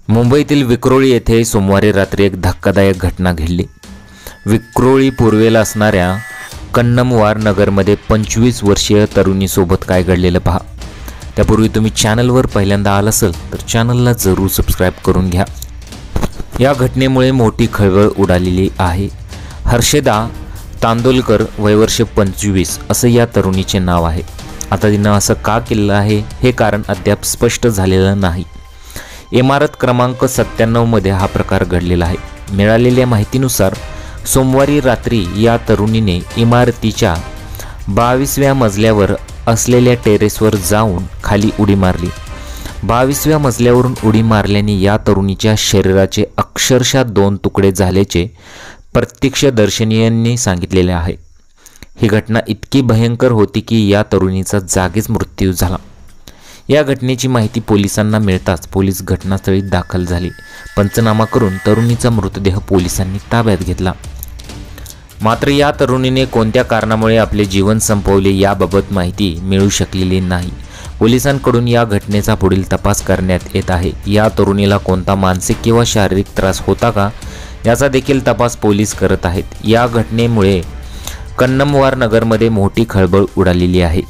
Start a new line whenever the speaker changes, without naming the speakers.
मुंबईतील विक्रोळी येथे सोमवारी रात्री एक धक्कादायक घटना घडली। विक्रोळी पूर्वेला असणाऱ्या कन्नमवार नगरमध्ये 25 वर्षीय तरुणीसोबत काय घडलेलं पहा। त्यापूर्वी तुम्ही चॅनलवर पहिल्यांदा आला असाल तर चॅनलला जरूर सबस्क्राइब करून घ्या। या घटनेमुळे मोठी खळबळ उडालेली आहे। हर्षदा तांदोलकर वयवर्ष 25 असं या तरुणीचे नाव आहे। आता तिनं असं का केलं आहे हे कारण अद्याप स्पष्ट झालेलं नाही। इमारत क्रमांक 97 मध्ये हा प्रकार घडलेला आहे। मिळालेल्या माहितीनुसार सोमवारी रात्री या तरुणीने इमारतीच्या 22व्या मजल्यावर असलेल्या टेरेसवर जाऊन खाली उडी मारली। 22व्या मजल्यावरून उडी मारल्याने या तरुणीच्या शरीराचे अक्षरशः 2 तुकडे झाल्याचे प्रत्यक्षदर्शींनी सांगितलेले आहे। ही घटना इतकी भयंकर होती की या तरुणीचा जागीच मृत्यू झाला। या घटनेची माहिती पोलिसांना मिळताच पोलीस घटनास्थळी दाखल झाले। पंचनामा करून तरुणीचा मृतदेह पोलिसांनी ताब्यात घेतला। मात्र या तरुणीने कोणत्या कारणामुळे आपले जीवन संपवले याबाबत माहिती मिळू शकलेली नाही। पोलिसांकडून या घटनेचा पुढील तपास करण्यात येत आहे। या तरुणीला कोणता मानसिक किंवा शारीरिक त्रास होता का याचा देखील तपास पोलीस करत आहेत। या घटनेमुळे कन्नमवार नगरमध्ये मोठी खळबळ उडालेली आहे।